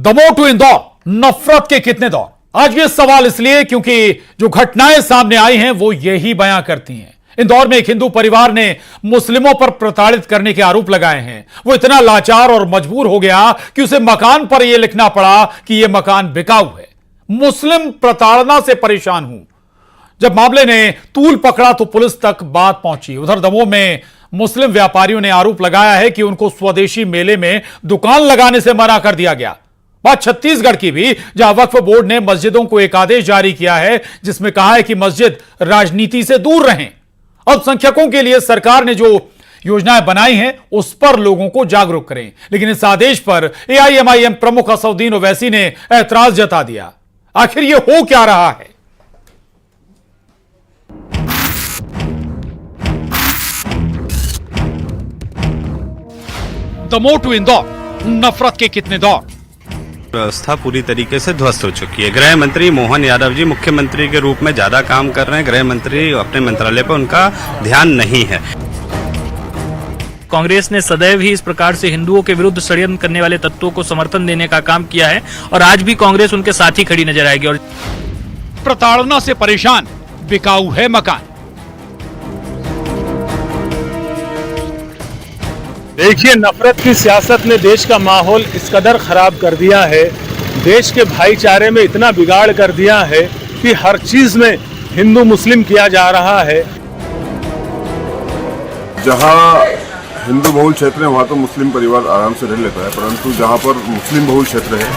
Damoh to Indore, नफरत के कितने दौर। आज ये सवाल इसलिए क्योंकि जो घटनाएं सामने आई हैं वो यही बयां करती हैं। इंदौर में एक हिंदू परिवार ने मुस्लिमों पर प्रताड़ित करने के आरोप लगाए हैं। वो इतना लाचार और मजबूर हो गया कि उसे मकान पर यह लिखना पड़ा कि यह मकान बिकाऊ है। मुस्लिम प्रताड़ना से परेशान हूं। जब मामले ने तूल पकड़ा तो पुलिस तक बात पहुंची। उधर दमोह में मुस्लिम व्यापारियों ने आरोप लगाया है कि उनको स्वदेशी मेले में दुकान लगाने से मना कर दिया गया। बात छत्तीसगढ़ की भी, जहां वक्फ बोर्ड ने मस्जिदों को एक आदेश जारी किया है जिसमें कहा है कि मस्जिद राजनीति से दूर रहें। अल्पसंख्यकों के लिए सरकार ने जो योजनाएं बनाई हैं उस पर लोगों को जागरूक करें, लेकिन इस आदेश पर एआईएमआईएम प्रमुख असदुद्दीन ओवैसी ने ऐतराज जता दिया। आखिर यह हो क्या रहा है? दमोह टू इंदौर, नफरत के कितने दौर। व्यवस्था पूरी तरीके से ध्वस्त हो चुकी है। गृह मंत्री मोहन यादव जी मुख्यमंत्री के रूप में ज्यादा काम कर रहे हैं। गृह मंत्री अपने मंत्रालय पर उनका ध्यान नहीं है। कांग्रेस ने सदैव ही इस प्रकार से हिंदुओं के विरुद्ध षड्यंत्र करने वाले तत्वों को समर्थन देने का काम किया है और आज भी कांग्रेस उनके साथ ही खड़ी नजर आएगी। और प्रताड़ना से परेशान, बिकाऊ है मकान। देखिए, नफरत की सियासत ने देश का माहौल इस कदर खराब कर दिया है, देश के भाईचारे में इतना बिगाड़ कर दिया है कि हर चीज में हिंदू मुस्लिम किया जा रहा है। जहां हिंदू बहुल क्षेत्र है वहां तो मुस्लिम परिवार आराम से रह लेता है, परंतु जहां पर मुस्लिम बहुल क्षेत्र है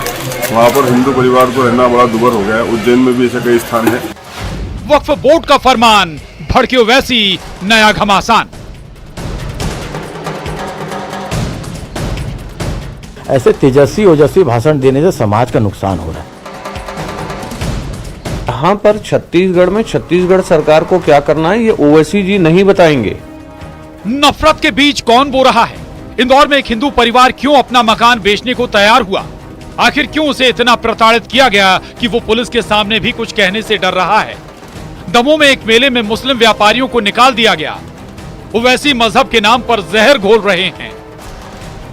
वहां पर हिंदू परिवार को रहना बड़ा दुर्भर हो गया है। उज्जैन में भी ऐसे कई स्थान है। वक्फ बोर्ड का फरमान, भड़के ओवैसी, नया घमासान। ऐसे तेजस्वी ओजस्वी भाषण देने से समाज का नुकसान हो रहा है। यहाँ पर छत्तीसगढ़ में छत्तीसगढ़ सरकार को क्या करना है ये ओवैसी जी नहीं बताएंगे। नफरत के बीच कौन बो रहा है? इंदौर में एक हिंदू परिवार क्यों अपना मकान बेचने को तैयार हुआ? आखिर क्यों उसे इतना प्रताड़ित किया गया कि वो पुलिस के सामने भी कुछ कहने से डर रहा है? दमोह में एक मेले में मुस्लिम व्यापारियों को निकाल दिया गया। ओवैसी मजहब के नाम पर जहर घोल रहे हैं।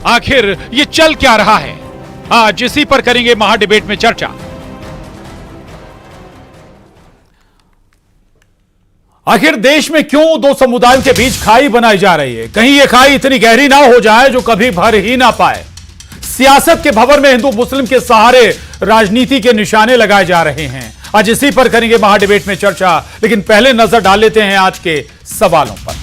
आखिर ये चल क्या रहा है? आज इसी पर करेंगे महा डिबेट में चर्चा। आखिर देश में क्यों दो समुदायों के बीच खाई बनाई जा रही है? कहीं ये खाई इतनी गहरी ना हो जाए जो कभी भर ही ना पाए। सियासत के भंवर में हिंदू मुस्लिम के सहारे राजनीति के निशाने लगाए जा रहे हैं। आज इसी पर करेंगे महा डिबेट में चर्चा, लेकिन पहले नजर डाल लेते हैं आज के सवालों पर।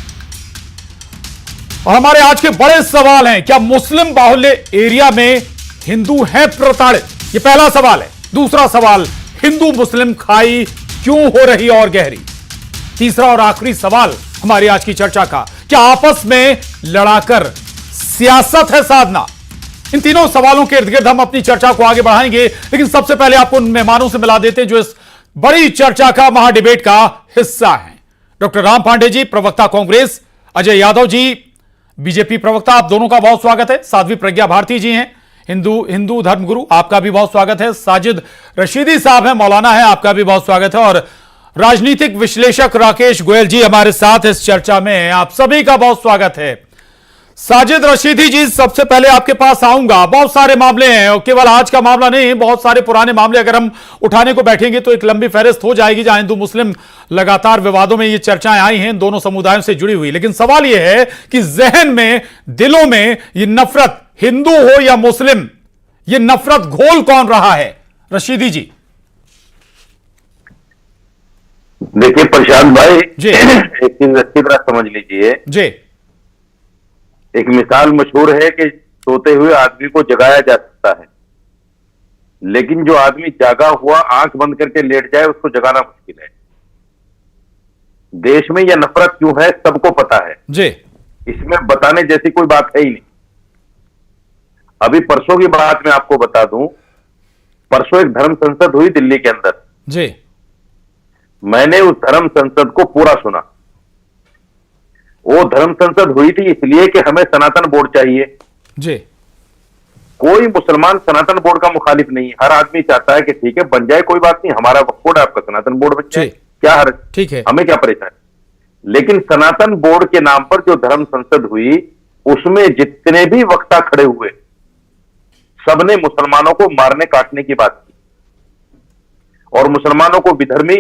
और हमारे आज के बड़े सवाल हैं, क्या मुस्लिम बाहुल्य एरिया में हिंदू हैं प्रताड़ित? ये पहला सवाल है। दूसरा सवाल, हिंदू मुस्लिम खाई क्यों हो रही और गहरी? तीसरा और आखिरी सवाल हमारी आज की चर्चा का, क्या आपस में लड़ाकर सियासत है साधना? इन तीनों सवालों के इर्द गिर्द हम अपनी चर्चा को आगे बढ़ाएंगे, लेकिन सबसे पहले आपको उन मेहमानों से मिला देते हैं जो इस बड़ी चर्चा का, महा डिबेट का हिस्सा हैं। डॉक्टर राम पांडे जी, प्रवक्ता कांग्रेस, अजय यादव जी, बीजेपी प्रवक्ता, आप दोनों का बहुत स्वागत है। साध्वी प्रज्ञा भारती जी हैं, हिंदू धर्मगुरु, आपका भी बहुत स्वागत है। साजिद रशीदी साहब हैं, मौलाना है, आपका भी बहुत स्वागत है। और राजनीतिक विश्लेषक राकेश गोयल जी हमारे साथ इस चर्चा में हैं, आप सभी का बहुत स्वागत है। साजिद रशीदी जी, सबसे पहले आपके पास आऊंगा। बहुत सारे मामले हैं और केवल आज का मामला नहीं, बहुत सारे पुराने मामले अगर हम उठाने को बैठेंगे तो एक लंबी फहरिस्त हो जाएगी, जहां हिंदू मुस्लिम लगातार विवादों में ये चर्चाएं आई हैं दोनों समुदायों से जुड़ी हुई। लेकिन सवाल यह है कि जहन में, दिलों में ये नफरत, हिंदू हो या मुस्लिम, ये नफरत घोल कौन रहा है? रशीदी जी। देखिए प्रशांत भाई जी, एक चीज अच्छी तरह समझ लीजिए जी। एक मिसाल मशहूर है कि सोते हुए आदमी को जगाया जा सकता है, लेकिन जो आदमी जागा हुआ आंख बंद करके लेट जाए उसको जगाना मुश्किल है। देश में यह नफरत क्यों है सबको पता है जी, इसमें बताने जैसी कोई बात है ही नहीं। अभी परसों की बात मैं आपको बता दूं, परसों एक धर्म संसद हुई दिल्ली के अंदर जी। मैंने उस धर्म संसद को पूरा सुना। वो धर्म संसद हुई थी इसलिए कि हमें सनातन बोर्ड चाहिए जी। कोई मुसलमान सनातन बोर्ड का मुखालिफ नहीं है। हर आदमी चाहता है कि ठीक है बन जाए, कोई बात नहीं, हमारा वक्फ बोर्ड आपका सनातन बोर्ड बन जाए, क्या हर ठीक है, हमें क्या परेशानी। लेकिन सनातन बोर्ड के नाम पर जो धर्म संसद हुई उसमें जितने भी वक्ता खड़े हुए सबने मुसलमानों को मारने काटने की बात की और मुसलमानों को विधर्मी,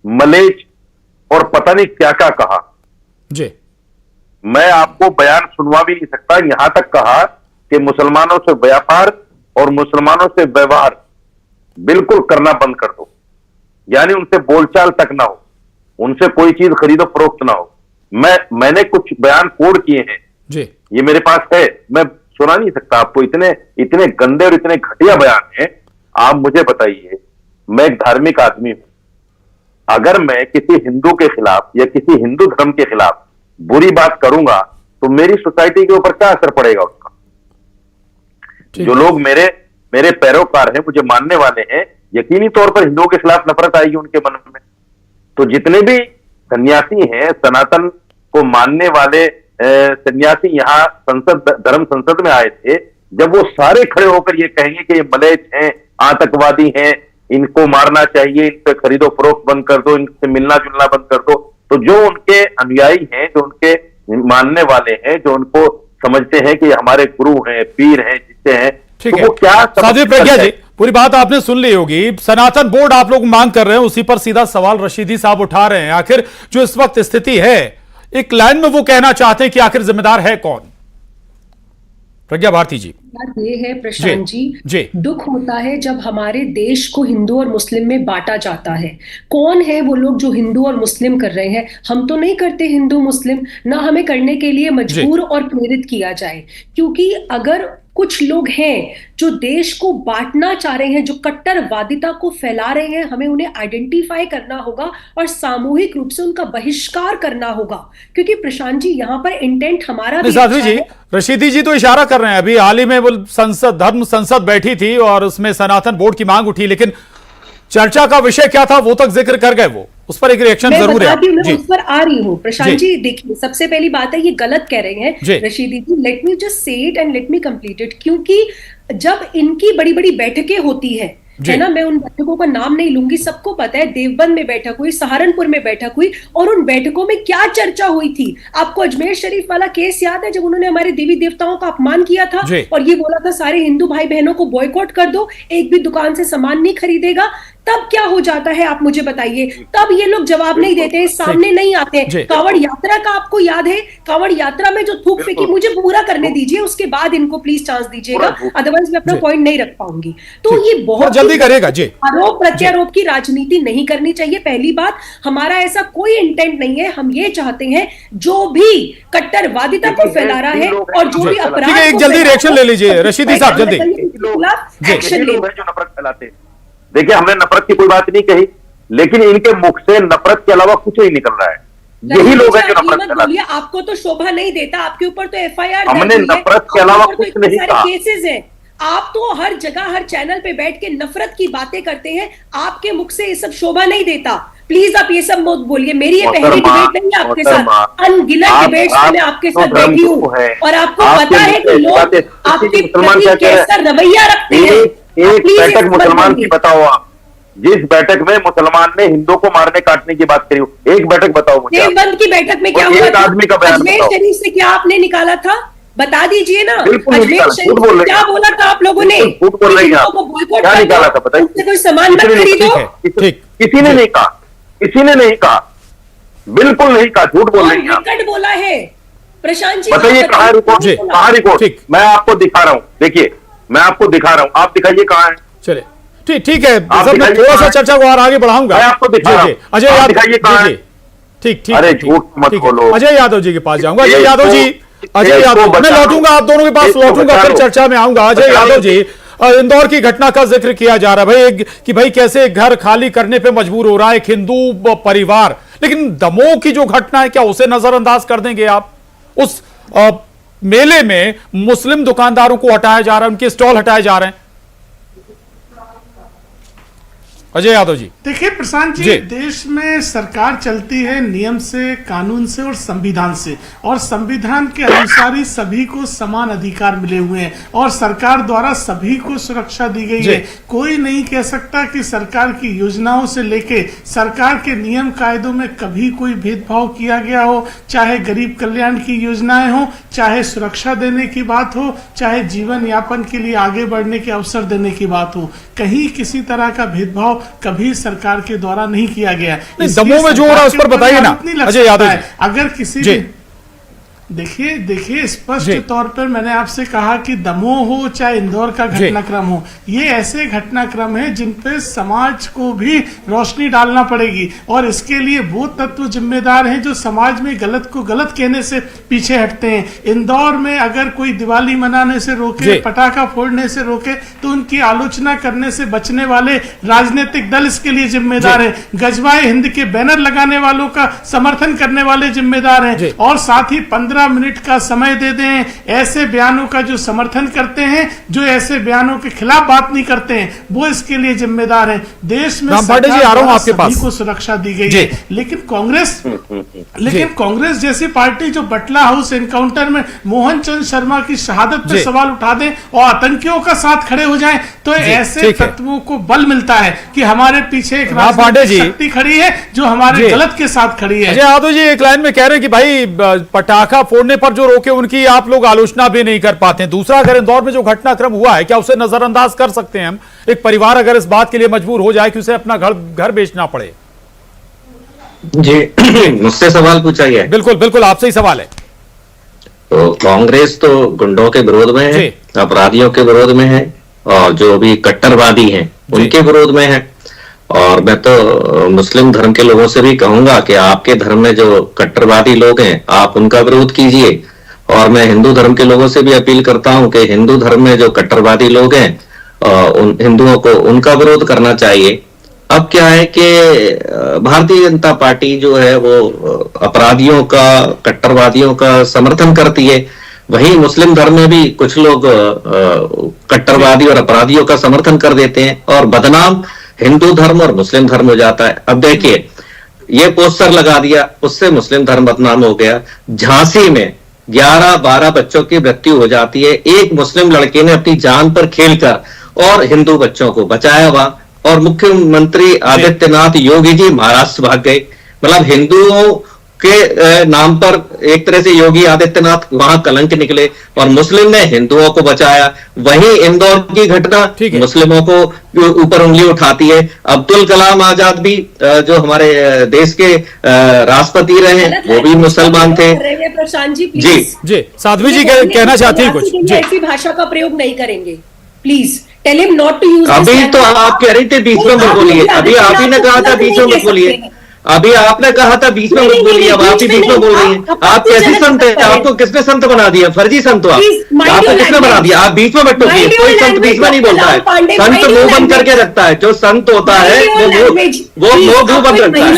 मलेच और पता नहीं क्या क्या कहा। जी, मैं आपको बयान सुनवा भी नहीं सकता। यहां तक कहा कि मुसलमानों से व्यापार और मुसलमानों से व्यवहार बिल्कुल करना बंद कर दो, यानी उनसे बोलचाल तक ना हो, उनसे कोई चीज खरीदो फरोख्त ना हो। मैंने कुछ बयान कोड किए हैं जी, ये मेरे पास है, मैं सुना नहीं सकता आपको। इतने गंदे और इतने घटिया बयान हैं। आप मुझे बताइए, मैं एक धार्मिक आदमी हूं, अगर मैं किसी हिंदू के खिलाफ या किसी हिंदू धर्म के खिलाफ बुरी बात करूंगा तो मेरी सोसाइटी के ऊपर क्या असर पड़ेगा उसका? जो लोग मेरे पैरोकार हैं, मुझे मानने वाले हैं, यकीनी तौर पर हिंदुओं के खिलाफ नफरत आएगी उनके मन में। तो जितने भी सन्यासी हैं, सनातन को मानने वाले सन्यासी यहाँ धर्म संसद में आए थे, जब वो सारे खड़े होकर ये कहेंगे कि ये मलेच हैं, आतंकवादी हैं, इनको मारना चाहिए, इन पे खरीदो फरोख्त बंद कर दो, इनसे मिलना जुलना बंद कर दो, तो जो उनके अनुयायी हैं, जो उनके मानने वाले हैं, जो उनको समझते हैं कि हमारे गुरु हैं, पीर हैं, जिससे हैं, ठीक तो है। वो क्या साध्वी प्रज्ञा जी, पूरी बात आपने सुन ली होगी। सनातन बोर्ड आप लोग मांग कर रहे हैं, उसी पर सीधा सवाल रशीदी साहब उठा रहे हैं। आखिर जो इस वक्त स्थिति है, एक लाइन में वो कहना चाहते हैं कि आखिर जिम्मेदार है कौन? प्रज्ञा भारती जी। बात ये है प्रशांत जी। जी, दुख होता है जब हमारे देश को हिंदू और मुस्लिम में बांटा जाता है। कौन है वो लोग जो हिंदू और मुस्लिम कर रहे हैं? हम तो नहीं करते हिंदू मुस्लिम, ना हमें करने के लिए मजबूर और प्रेरित किया जाए, क्योंकि अगर कुछ लोग हैं जो देश को बांटना चाह रहे हैं, जो कट्टरवादिता को फैला रहे हैं, हमें उन्हें आइडेंटिफाई करना होगा और सामूहिक रूप से उनका बहिष्कार करना होगा। क्योंकि प्रशांत जी, यहाँ पर इंटेंट हमारा भी साध्वी अच्छा जी, है। रशीदी जी तो इशारा कर रहे हैं, अभी हाल ही में वो संसद, धर्म संसद बैठी थी और उसमें सनातन बोर्ड की मांग उठी, लेकिन चर्चा का विषय क्या था वो तक जिक्र कर गए वो, उस पर एक रिएक्शन जरूर है। मैं उस पर आ रही हूँ प्रशांत जी। देखिए, सबसे पहली बात है, ये गलत कह रहे हैं Rashidi ji. Let me just say it and let me complete it. क्योंकि जब इनकी बड़ी बड़ी बैठकें होती है ना, मैं उन बैठकों का नाम नहीं लूंगी, सबको पता है। देवबंद में बैठक हुई, सहारनपुर में बैठक हुई, और उन बैठकों में क्या चर्चा हुई थी? आपको अजमेर शरीफ वाला केस याद है, जब उन्होंने हमारे देवी देवताओं का अपमान किया था और ये बोला था सारे हिंदू भाई बहनों को बॉयकॉट कर दो, एक भी दुकान से सामान नहीं खरीदेगा। तब क्या हो जाता है आप मुझे बताइए? तब ये लोग जवाब नहीं देते, सामने नहीं आते। कांवड़ यात्रा का आपको याद है? कांवड़ यात्रा में जो थूक फेंकी, मुझे पूरा करने दीजिए, उसके बाद इनको प्लीज चांस दीजिएगा, अदरवाइज मैं अपना पॉइंट नहीं रख पाऊंगी। तो ये बहुत जल्दी करेगा जी। आरोप प्रत्यारोप की राजनीति नहीं करनी चाहिए। पहली बात, हमारा ऐसा कोई इंटेंट नहीं है। हम ये चाहते हैं जो भी कट्टरवादिता को फैला रहा है और जो भी अपराध, एक जल्दी रिएक्शन ले लीजिए रशीदी साहब, जल्दी एक्शन ले। जो नफरत फैलाते हैं, देखिए, हमने नफरत की कोई बात नहीं कही, लेकिन इनके मुख से नफरत के अलावा कुछ नहीं निकल रहा है। यही लोग हैं जो नफरत फैलाते हैं। आपको तो शोभा नहीं देता, आपके ऊपर तो FIR हमने नफरत के अलावा कुछ नहीं कहा। केसेस हैं, आप तो हर जगह हर चैनल पे बैठ के नफरत की बातें करते हैं, आपके मुख से ये सब शोभा नहीं देता। प्लीज आप ये सब मत बोलिए। मेरी ये पहली डिबेट नहीं है आपके साथ, अनगिनत डिबेट्स में मैं आपके साथ बैठी हूँ और आपको पता है कि लोग आपके प्रति कैसा रवैया रखते हैं। एक बैठक मुसलमान की बताओ आप, जिस बैठक में मुसलमान ने हिंदू को मारने काटने की बात करी, एक बैठक बताओ मुझे। देवबंद की बैठक में क्या हुआ था? आदमी का बयान अजमेर शरीफ से क्या आपने निकाला था? बता दीजिए ना। अजमेर शरीफ से क्या बोला था आप लोगों ने? झूठ बोल रही हैं आप। क्या निकाला था बताइए? कोई सामान मत खरीदो। किसी ने नहीं कहा, किसी ने नहीं कहा, बिल्कुल नहीं कहा, झूठ बोल रही हैं आप। बोला है प्रशांत जी, बताइए कहाँ रिपोर्ट? कहाँ रिपोर्ट? मैं आपको दिखा रहा हूँ, देखिए मैं आपको दिखा रहा हूँ, आप दिखाइए कहाँ है। चले, ठीक है, मैं थोड़ा सा चर्चा को और आगे बढ़ाऊंगा। मैं आपको दिखा रहा हूँ, अजय यादव, दिखाइए कहाँ है। ठीक, अरे झूठ मत बोलो। अजय यादव जी के पास जाऊंगा। अजय यादव जी, अजय यादव, मैं लौटूंगा आप दोनों के पास, लौटूंगा फिर चर्चा में आऊंगा। अजय यादव जी, इंदौर की घटना का जिक्र किया जा रहा है भाई कैसे घर खाली करने पे मजबूर हो रहा है एक हिंदू परिवार, लेकिन दमोह की जो घटना है क्या उसे नजरअंदाज कर देंगे आप? उस मेले में मुस्लिम दुकानदारों को हटाया जा रहा है, उनके स्टॉल हटाए जा रहे हैं। अजय यादव जी। देखिए प्रशांत जी, देश में सरकार चलती है नियम से, कानून से और संविधान से, और संविधान के अनुसार ही सभी को समान अधिकार मिले हुए हैं और सरकार द्वारा सभी को सुरक्षा दी गई है। कोई नहीं कह सकता कि सरकार की योजनाओं से लेके सरकार के नियम कायदों में कभी कोई भेदभाव किया गया हो, चाहे गरीब कल्याण की योजनाएं हो, चाहे सुरक्षा देने की बात हो, चाहे जीवन यापन के लिए आगे बढ़ने के अवसर देने की बात हो, कहीं किसी तरह का भेदभाव कभी सरकार के द्वारा नहीं किया गया। दमोह में जो हो रहा है उस पर बताइए ना अजय यादव जी। अगर किसी देखिए स्पष्ट तौर पर मैंने आपसे कहा कि दमोह हो चाहे इंदौर का घटनाक्रम हो, ये ऐसे घटनाक्रम है जिन पे समाज को भी रोशनी डालना पड़ेगी और इसके लिए वो तत्व जिम्मेदार हैं जो समाज में गलत को गलत कहने से पीछे हटते हैं। इंदौर में अगर कोई दिवाली मनाने से रोके, पटाखा फोड़ने से रोके, तो उनकी आलोचना करने से बचने वाले राजनीतिक दल इसके लिए जिम्मेदार है। गजवाए हिंद के बैनर लगाने वालों का समर्थन करने वाले जिम्मेदार हैं और साथ ही 15 मिनट का समय दे दें ऐसे बयानों का जो समर्थन करते हैं, जो ऐसे बयानों के खिलाफ बात नहीं करते हैं, वो इसके लिए जिम्मेदार हैं। देश में सभी को सुरक्षा दी गई है, लेकिन कांग्रेस जैसी पार्टी जो बटला हाउस एनकाउंटर में मोहन चंद शर्मा की शहादत पर सवाल उठा दे और आतंकियों का साथ खड़े हो जाएं, तो ऐसे तत्वों को बल मिलता है कि हमारे पीछे एक राजनीतिक शक्ति खड़ी है जो हमारे गलत के साथ खड़ी है। अजय यादव जी एक लाइन में कह रहे हैं कि भाई पटाखा फोड़ने पर जो रोके उनकी आप लोग आलोचना भी नहीं कर पाते। दूसरा, अगर इंदौर में जो घटनाक्रम हुआ है क्या उसे नजरअंदाज कर सकते हैं हम? एक परिवार अगर इस बात के लिए मजबूर हो जाए कि उसे अपना घर बेचना पड़े। जी मुझसे सवाल पूछा गया है। बिल्कुल बिल्कुल आपसे ही सवाल है। तो कांग्रेस तो गुंडों के विरोध में है, अपराधियों के विरोध में है और जो भी कट्टरवादी हैं उनके विरोध में है। और मैं तो मुस्लिम धर्म के लोगों से भी कहूंगा कि आपके धर्म में जो कट्टरवादी लोग हैं आप उनका विरोध कीजिए, और मैं हिंदू धर्म के लोगों से भी अपील करता हूं कि हिंदू धर्म में जो कट्टरवादी लोग हैं उन हिंदुओं को उनका विरोध करना चाहिए। अब क्या है कि भारतीय जनता पार्टी जो है वो अपराधियों का, कट्टरवादियों का समर्थन करती है, वहीं मुस्लिम धर्म में भी कुछ लोग कट्टरवादी और अपराधियों का समर्थन कर देते हैं और बदनाम हिंदू धर्म और मुस्लिम धर्म हो जाता है। अब देखिए ये पोस्टर लगा दिया, उससे मुस्लिम धर्म बदनाम हो गया। झांसी में 11-12 बच्चों की मृत्यु हो जाती है, एक मुस्लिम लड़के ने अपनी जान पर खेलकर और हिंदू बच्चों को बचाया वहां, और मुख्यमंत्री आदित्यनाथ योगी जी महाराष्ट्र भाग गए। मतलब हिंदुओं के नाम पर एक तरह से योगी आदित्यनाथ वहां कलंक निकले और मुस्लिम ने हिंदुओं को बचाया। वहीं इंदौर की घटना मुस्लिमों को ऊपर उंगली उठाती है। अब्दुल कलाम आजाद भी जो हमारे देश के राष्ट्रपति रहे वो भी मुसलमान थे। जी साध्वी जी कहना चाहती हैं कुछ? ऐसी भाषा का प्रयोग नहीं करेंगे, please tell him not to use. अभी तो आप कह रही थी बीच में मत बोलिए, अभी आप ही ने कहा था बीच में मत बोलिए, अभी आपने कहा था बीच में मत बोलिए, अब आप ही बीच में बोल रही हैं। आप कैसे संत हैं? आपको किसने संत बना दिया? फर्जी संत हो आप। आपको किसने बना दिया? आप बीच में मत टोकिए, कोई संत बीच में नहीं बोलता है। संत मुंह बंद करके रखता है, जो संत होता है वो मुंह बंद रखता है।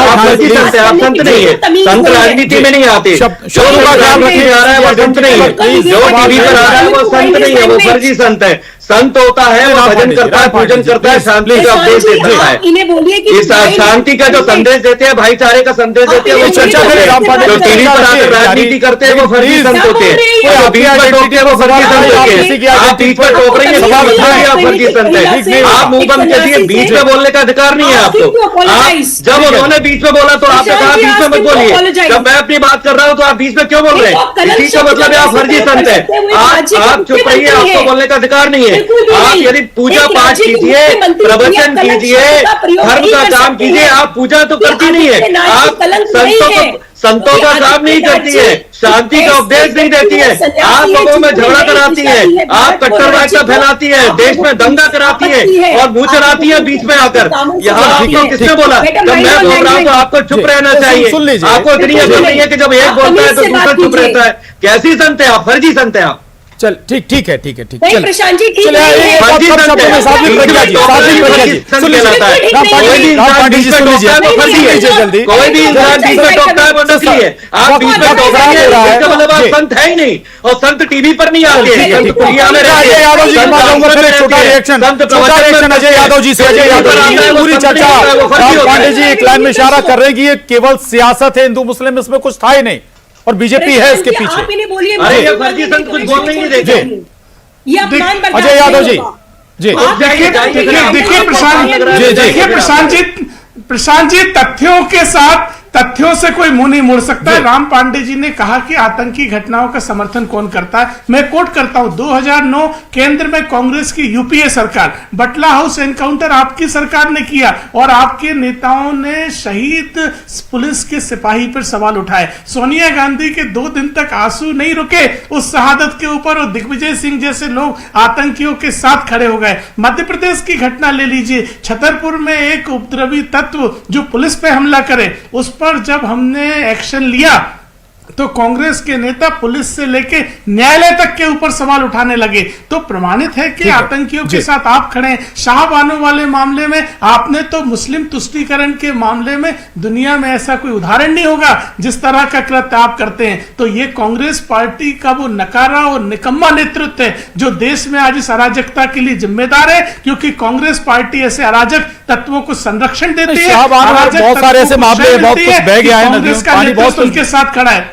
आप फर्जी संत है, आप संत नहीं है। संत राजनीति में नहीं आते, जो ख्याल रखने आ रहा है वो संत नहीं है, जो टीवी पर आ रहा है वो संत नहीं है, वो फर्जी संत है। संत होता है वो भजन करता है, पूजन करता है, शांति का उपदेश देता है। इस शांति का जो संदेश देते हैं, भाईचारे का संदेश देते हैं, वो चर्चा करें। जो टीवी पर आकर राजनीति करते हैं वो फर्जी संत होते हैं, जो बीच में टोकते हैं वो फर्जी संत होते हैं। आप बीच में टोक रही है, आप फर्जी संत है। आप मुंह बंद करिए, बीच में बोलने का अधिकार नहीं है आपको। जब उन्होंने बीच में बोला तो आपने कहा बीच में मत बोलिए। जब मैं अपनी बात कर रहा हूँ तो आप बीच में क्यों बोल रहे हैं? इसी का मतलब है आप फर्जी संत है। आप चुप रहिए, आपको बोलने का अधिकार नहीं है। आप यदि पूजा पाठ कीजिए, प्रवचन कीजिए, धर्म का काम कीजिए, आप पूजा तो करती नहीं है। आप संतों का काम नहीं करती है, शांति का उपदेश नहीं देती है। आप लोगों में झगड़ा कराती है, आप कट्टरवादिता फैलाती है, देश में दंगा कराती है और मुंह चलाती है बीच में आकर। यहाँ आपको किसने बोला? जब मैं बोल रहा हूँ तो आपको चुप रहना चाहिए। आपको इतनी अकल नहीं है कि जब एक बोलता है तो दूसरा चुप रहता है। कैसी संत है आप? फर्जी संत है आप। चल ठीक है चल प्रशांत जी ठीक चलिए नहीं है। सब शब्दों में सात्विक प्रज्ञा जी सुन लीजिए राम पांडे जी सुन लीजिए जल्दी कोई भी इंसान बीच में टोकता है वो नकली है। आप बीच में टोक रहे हैं इसका मतलब आप संत है ही नहीं, और संत टीवी पर नहीं आते हैं, संत कुटिया में रहते हैं। यादव जी छोटा रिएक्शन अजय यादव जी से। अजय यादव जी पूरी चर्चा राम पांडे जी एक लाइन में इशारा कर रहे हैं कि ये केवल सियासत है, हिंदू मुस्लिम इसमें कुछ था ही नहीं और बीजेपी है इसके पीछे। आप इन्हें बोलिए अरे ये फर्जी संत कुछ बोल नहीं देते। ये अपमान बर्दाश्त अजय यादव जी देखिए प्रशांत जी तथ्यों से कोई मुंह नहीं मोड़ सकता है। राम पांडे जी ने कहा कि आतंकी घटनाओं का समर्थन कौन करता है। मैं कोट करता हूं, 2009 केंद्र में कांग्रेस की यूपीए सरकार, बटला हाउस एनकाउंटर आपकी सरकार ने किया और आपके नेताओं ने शहीद पुलिस के सिपाही पर सवाल उठाए। सोनिया गांधी के 2 दिन तक आंसू नहीं रुके उस शहादत के ऊपर और दिग्विजय सिंह जैसे लोग आतंकियों के साथ खड़े हो गए। मध्य प्रदेश की घटना ले लीजिए, छतरपुर में एक उपद्रवी तत्व जो पुलिस पे हमला करे, उस पर जब हमने एक्शन लिया तो कांग्रेस के नेता पुलिस से लेके न्यायालय तक के ऊपर सवाल उठाने लगे। तो प्रमाणित है कि आतंकियों के साथ आप खड़े हैं। शाहबानो वाले मामले में आपने तो मुस्लिम तुष्टीकरण के मामले में दुनिया में ऐसा कोई उदाहरण नहीं होगा जिस तरह का कृत्य आप करते हैं। तो ये कांग्रेस पार्टी का वो नकारा और निकम्मा नेतृत्व है जो देश में आज इस अराजकता के लिए जिम्मेदार है, क्योंकि कांग्रेस पार्टी ऐसे अराजक तत्वों को संरक्षण देती है। बहुत सारे ऐसे मामले बहुत कुछ बह गया है, कांग्रेस का नेतृत्व उनके साथ खड़ा है,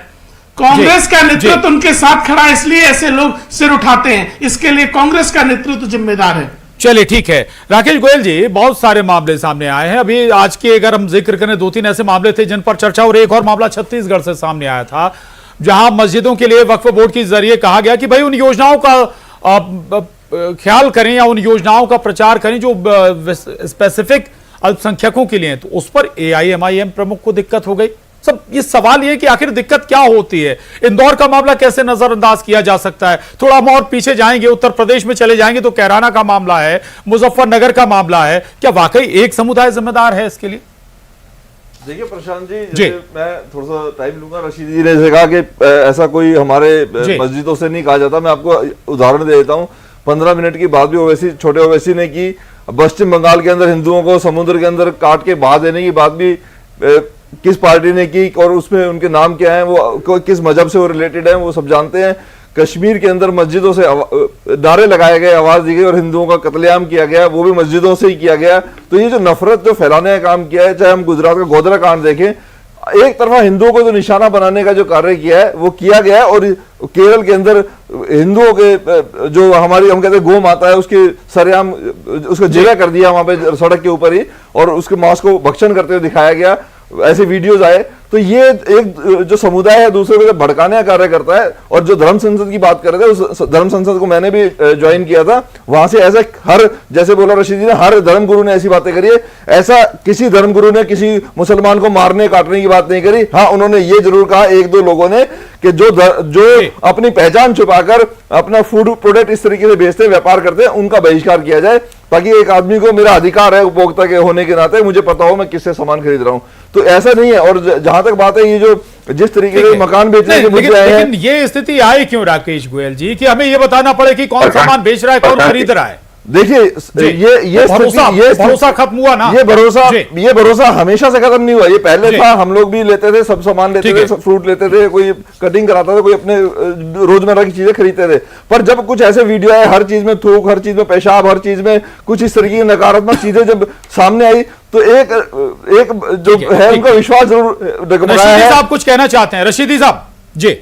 कांग्रेस का नेतृत्व उनके साथ खड़ा है, इसलिए ऐसे लोग सिर उठाते हैं। इसके लिए कांग्रेस का नेतृत्व जिम्मेदार है। चलिए ठीक है राकेश गोयल जी, बहुत सारे मामले सामने आए हैं। अभी आज के अगर हम जिक्र करें 2-3 ऐसे मामले थे जिन पर चर्चा, और एक और मामला छत्तीसगढ़ से सामने आया था जहां मस्जिदों के लिए वक्फ बोर्ड के जरिए कहा गया कि भाई उन योजनाओं का ख्याल करें या उन योजनाओं का प्रचार करें जो स्पेसिफिक अल्पसंख्यकों के लिए। तो उस पर AIMIM प्रमुख को दिक्कत हो गई। सब ये सवाल ये कि आखिर दिक्कत क्या होती है, इंदौर का मामला कैसे नजरअंदाज किया जा सकता है। थोड़ा हम और पीछे जाएंगे, उत्तर प्रदेश में चले जाएंगे तो कैराना का मामला है, मुजफ्फरनगर का मामला है। क्या वाकई एक समुदाय जिम्मेदार है इसके लिए? देखिए प्रशांत जी, मैं थोड़ा सा टाइम लूंगा। रशीद जी ने कहा कि ऐसा कोई हमारे मस्जिदों से नहीं कहा जाता। मैं आपको उदाहरण दे देता हूँ। 15 मिनट की बात भी ओवैसी, छोटे ओवैसी ने की। पश्चिम बंगाल के अंदर हिंदुओं को समुद्र के अंदर काट के बहा देने की बात भी किस पार्टी ने की और उसमें उनके नाम क्या हैं, वो किस मजहब से वो रिलेटेड है, वो सब जानते हैं। कश्मीर के अंदर मस्जिदों से नारे लगाए गए, आवाज दी गई और हिंदुओं का कत्लेआम किया गया, वो भी मस्जिदों से ही किया गया। तो ये जो नफरत जो फैलाने का काम किया है, चाहे हम गुजरात का गोधरा कांड देखें, एक तरफा हिंदुओं को जो निशाना बनाने का जो कार्य किया है वो किया गया है। और केरल के अंदर हिंदुओं के जो हमारी हम कहते हैं गौ माता है, उसके सरेआम उसको जिला कर दिया वहां पे सड़क के ऊपर ही, और उसके मांस को भक्षण करते हुए दिखाया गया, ऐसे वीडियोज आए। तो ये एक जो समुदाय है दूसरे को भड़काने का कार्य करता है। और जो धर्म संसद की बात कर रहे थे, उस धर्म संसद को मैंने भी ज्वाइन किया था। वहां से ऐसे हर, जैसे बोला रशीद जी ने, हर धर्म गुरु ने ऐसी बातें करी है। ऐसा किसी धर्म गुरु ने किसी मुसलमान को मारने काटने की बात नहीं करी। हाँ, उन्होंने ये जरूर कहा 1-2 लोगों ने कि जो अपनी पहचान छुपाकर अपना फूड प्रोडक्ट इस तरीके से बेचते व्यापार करते हैं, उनका बहिष्कार किया जाए, ताकि एक आदमी को, मेरा अधिकार है उपभोक्ता के होने के नाते, मुझे पता हो मैं किससे सामान खरीद रहा हूं। तो ऐसा नहीं है। और जहां तक बात है, ये जो जिस तरीके से मकान बेचने के मुद्दे आए हैं, लेकिन ये स्थिति आई क्यों राकेश गोयल जी कि हमें ये बताना पड़े कि कौन सामान बेच रहा है, कौन खरीद रहा है? देखिए ये भरोसा खत्म हुआ ना। ये भरोसा हमेशा से खत्म नहीं हुआ। ये पहले था, हम लोग भी लेते थे, सब सामान लेते थे, फ्रूट लेते थे, कोई कटिंग कराता था, कोई अपने रोजमर्रा की चीजें खरीदते थे। पर जब कुछ ऐसे वीडियो आए, हर चीज में थूक, हर चीज में पेशाब, हर चीज में कुछ इस तरीके की नकारात्मक चीजें जब सामने आई, तो एक जो है उनका विश्वास जरूर डगमगाया है। साहब कुछ कहना चाहते हैं? रशीदी साहब जी।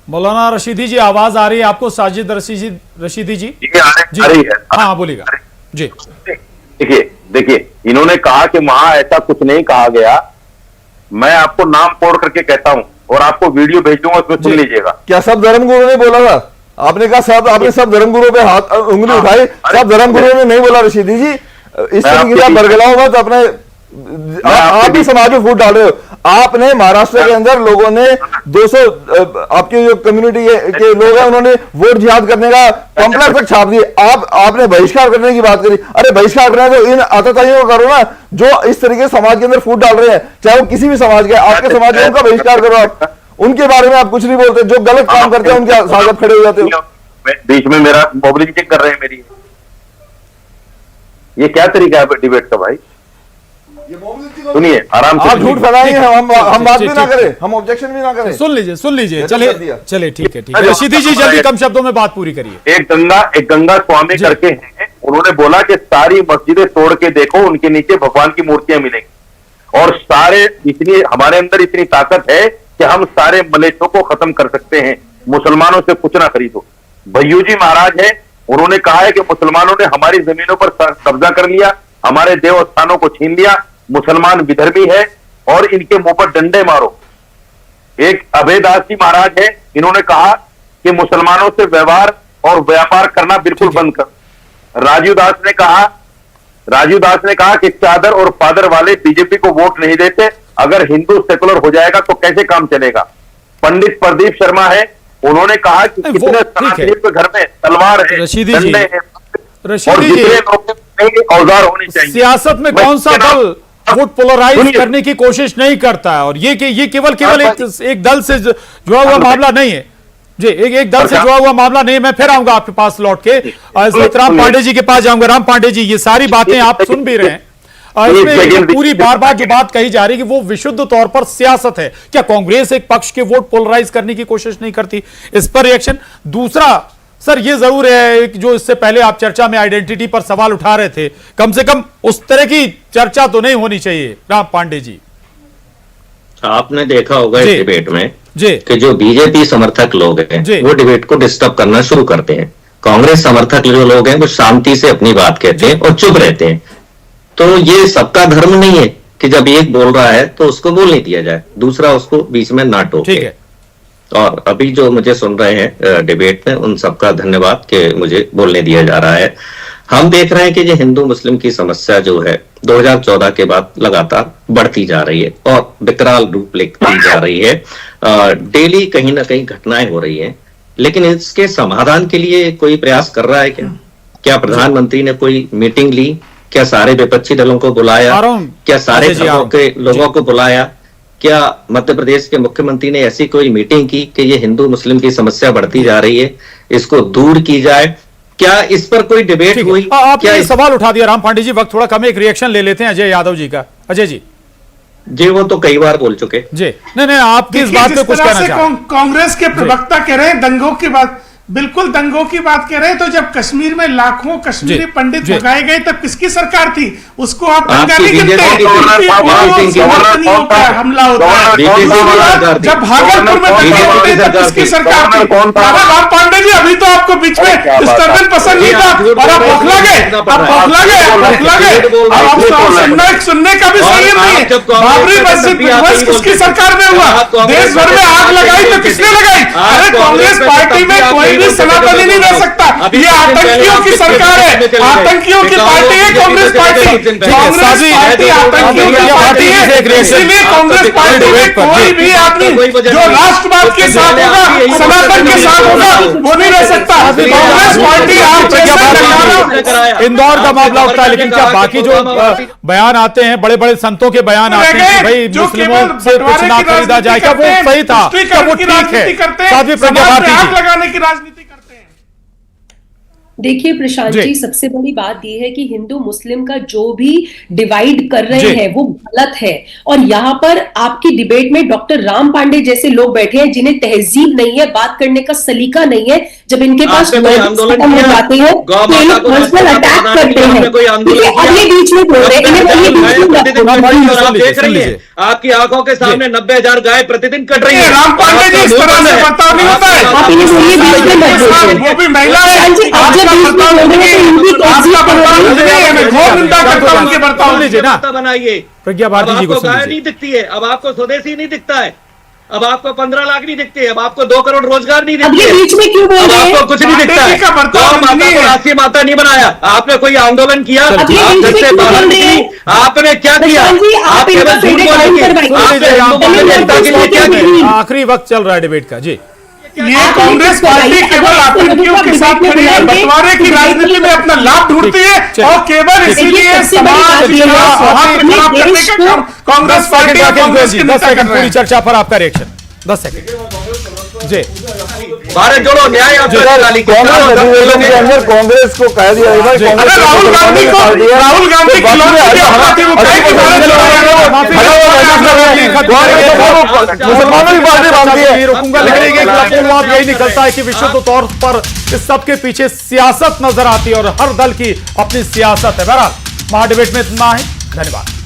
मौलाना रशीदी जी, आवाज आ रही है आपको? साजिद रशीदी जी आ रही है। हाँ बोलिएगा जी। देखिए इन्होंने कहा कि वहां ऐसा कुछ नहीं कहा गया। मैं आपको नाम तोड़ करके कहता हूं और आपको वीडियो भेज दूंगा, उसमें सुन लीजिएगा। क्या सब धर्मगुरु ने बोला था? आपने कहा सब, आपने सब धर्मगुरुओं पे हाथ उंगली उठाई, सब धर्मगुरुओं ने नहीं बोला रशीदी जी। इस तरीके से आप बरगलाओ मत, अपने आप भी समाज में फूट डाल रहे हो। आपने महाराष्ट्र के अंदर लोगों ने 200 आपकी जो कम्युनिटी के लोग हैं उन्होंने वोट जिहाद करने का पंपलेट तक छाप दिए। आपने बहिष्कार करने की बात करी। अरे बहिष्कार करना है तो इन आतताइयों को करो ना, जो इस तरीके से समाज के अंदर फूट डाल रहे हैं, चाहे वो किसी भी समाज के, आपके समाज के, उनका बहिष्कार करो। आप उनके बारे में आप कुछ नहीं बोलते, जो गलत काम करते हैं उनके साथ आप खड़े हो जाते हो। बीच में मेरा मोबिलिटी कर रहे हैं मेरी, ये क्या तरीका है डिबेट का भाई? सुनिए आराम से, आप झूठ फैलाएंगे, हम बात भी ना करें, हम ऑब्जेक्शन भी ना करें। सुन लीजिए, चले ठीक है। रशीदी जी जल्दी कम शब्दों में बात पूरी करिए। एक गंगा स्वामी करके हैं, उन्होंने बोला कि सारी मस्जिदें तोड़ के देखो, उनके नीचे भगवान की मूर्तियां मिलेंगी और सारे इतनी हमारे अंदर इतनी ताकत है कि हम सारे मलेच्छों को खत्म कर सकते हैं, मुसलमानों से कुछ ना खरीदो। भैयू जी महाराज है, उन्होंने कहा है कि मुसलमानों ने हमारी जमीनों पर कब्जा कर लिया, हमारे देव स्थानों को छीन लिया, मुसलमान विधर्मी है और इनके मुंह पर डंडे मारो। एक अभयदास जी महाराज है, इन्होंने कहा कि मुसलमानों से व्यवहार और व्यापार करना बिल्कुल बंद कर। राजीव दास ने कहा कि चादर और फादर वाले बीजेपी को वोट नहीं देते, अगर हिंदू सेकुलर हो जाएगा तो कैसे काम चलेगा। पंडित प्रदीप शर्मा है, उन्होंने कहा कि कितने सनातनियों के घर में तलवार है, डंडे हैं और जितने लोग औजार होने चाहिए। सियासत में कौन सा दल वोट पोलराइज करने की कोशिश नहीं करता है, और ये केवल एक दल से जुड़ा हुआ मामला नहीं है जी, एक दल से जुड़ा हुआ मामला नहीं है। मैं फिर आऊंगा आपके पास लौट के, राम पांडे जी के पास जाऊंगा। राम पांडे जी, ये सारी बातें आप सुन भी रहे हैं, इसमें पूरी बार जो बात कही जा रही है कि वो विशुद्ध तौर पर सियासत है। क्या कांग्रेस एक पक्ष के वोट पोलराइज करने की कोशिश नहीं करती? इस पर रिएक्शन। दूसरा सर, ये जरूर है कि जो इससे पहले आप चर्चा में आइडेंटिटी पर सवाल उठा रहे थे, कम से कम उस तरह की चर्चा तो नहीं होनी चाहिए। राम पांडे जी, आपने देखा होगा इस डिबेट में कि जो बीजेपी समर्थक लोग हैं वो डिबेट को डिस्टर्ब करना शुरू करते हैं। कांग्रेस समर्थक जो लोग हैं वो शांति से अपनी बात कहते हैं और चुप रहते हैं। तो ये सबका धर्म नहीं है कि जब एक बोल रहा है तो उसको बोलने दिया जाए, दूसरा उसको बीच में ना टोके। और अभी जो मुझे सुन रहे हैं डिबेट में, उन सबका धन्यवाद कि मुझे बोलने दिया जा रहा है। हम देख रहे हैं कि ये हिंदू मुस्लिम की समस्या जो है 2014 के बाद लगातार बढ़ती जा रही है और विकराल रूप लेती जा रही है। डेली कहीं ना कहीं घटनाएं हो रही हैं, लेकिन इसके समाधान के लिए कोई प्रयास कर रहा है क्या प्रधानमंत्री ने कोई मीटिंग ली? क्या सारे विपक्षी दलों को बुलाया? क्या सारे धर्मों के लोगों को बुलाया? क्या मध्य प्रदेश के मुख्यमंत्री ने ऐसी कोई मीटिंग की कि ये हिंदू मुस्लिम की समस्या बढ़ती जा रही है, इसको दूर की जाए? क्या इस पर कोई डिबेट हुई? आपने सवाल उठा दिया राम पांडे जी, वक्त थोड़ा कम है, एक रिएक्शन ले लेते हैं अजय यादव जी का। अजय जी, वो तो कई बार बोल चुके जी। नहीं, आपकी इस बात पे कुछ कहना चाहते हैं? कांग्रेस के प्रवक्ता कह रहे हैं दंगों की बात, बिल्कुल दंगों की बात कह रहे हैं। तो जब कश्मीर में लाखों कश्मीरी पंडित भगाए गए तब किसकी सरकार थी? उसको आप दंगा नहीं गिनते? हमला होता है। जब भागलपुर में दंगे होते तब किसकी सरकार थी? राम पांडे जी, अभी तो आपको बीच में डिस्टर्बेंस पसंद नहीं था और आप बौखला गए। अब आप सुनने का भी सही नहीं है। बाबरी मस्जिद विध्वंस किसकी सरकार में हुआ? देश भर में आग लगाई तो किसने लगाई? अरे कांग्रेस पार्टी में कोई भी सनातनी नहीं रह सकता। ये आतंकियों की सरकार है, आतंकियों की पार्टी है कांग्रेस पार्टी। कांग्रेस पार्टी आतंकियों की पार्टी है, इसलिए कांग्रेस पार्टी में कोई भी आदमी जो राष्ट्रवाद के साथ होगा, सनातन के साथ होगा, वो नहीं रह सकता। कांग्रेस पार्टी आप इंदौर का मामला उठता है, लेकिन क्या बाकी जो बयान आते हैं, बड़े बड़े संतों के बयान आते हैं कि भाई मुस्लिमों से कुछ ना खरीदा जाए, क्या वो सही था? क्या वो ठीक है? साध्वी प्रज्ञा भारती जी, लगाने की राजनीति करते हैं। देखिए प्रशांत जी, सबसे बड़ी बात यह है कि हिंदू मुस्लिम का जो भी डिवाइड कर रहे हैं वो गलत है। और यहाँ पर आपकी डिबेट में डॉक्टर राम पांडे जैसे लोग बैठे हैं जिन्हें तहजीब नहीं है, बात करने का सलीका नहीं है। जब इनके पास आंदोलन जाते हैं तो ये लोग पर्सनल अटैक करते हैं, ये बीच में बोल रहे हैं। आपकी आंखों के सामने 90,000 गाय प्रतिदिन कट रही है। राम पांडे जी, इस तरह से बर्ताव नहीं होता है। वो भी महिला है, बनाइए। प्रज्ञा भारती जी को गाय नहीं दिखती है, अब आपको स्वदेशी नहीं दिखता है, अब आपको 15 लाख नहीं दिखते, अब आपको 2 करोड़ रोजगार नहीं अब ये दिखते, बीच में क्यों बोल अब रहे हैं? आपको कुछ नहीं दिखता है। गौ माता को राष्ट्रीय माता नहीं बनाया, आपने कोई आंदोलन किया? आप घर से बाहर निकली, आपने क्या किया? आप केवल झूठ बोलेंगे, आपने हिंदू मुस्लिम एकता के लिए क्या किया? आखिरी वक्त चल रहा है डिबेट का जी। ये कांग्रेस पार्टी केवल आतंकियों के साथ खड़ी है, बंटवारे की राजनीति में अपना लाभ ढूंढती है और केवल इसीलिए समाज सौहार्द खराब करने का काम कांग्रेस पार्टी और कांग्रेस के नेता कर रहे हैं। पूरी चर्चा पर आपका रिएक्शन 10 सेकंड जी। भारत जोड़ो न्याय कांग्रेस के अंदर कांग्रेस को कह दिया राहुल गांधी मुसलमानों की पार्टी बांधती है। रुकूंगा लेकिन आप यही निकलता है कि विशुद्ध तौर पर इस सबके पीछे सियासत नजर आती है और हर दल की अपनी सियासत है। बहरहाल महाडिबेट में इतना है, धन्यवाद।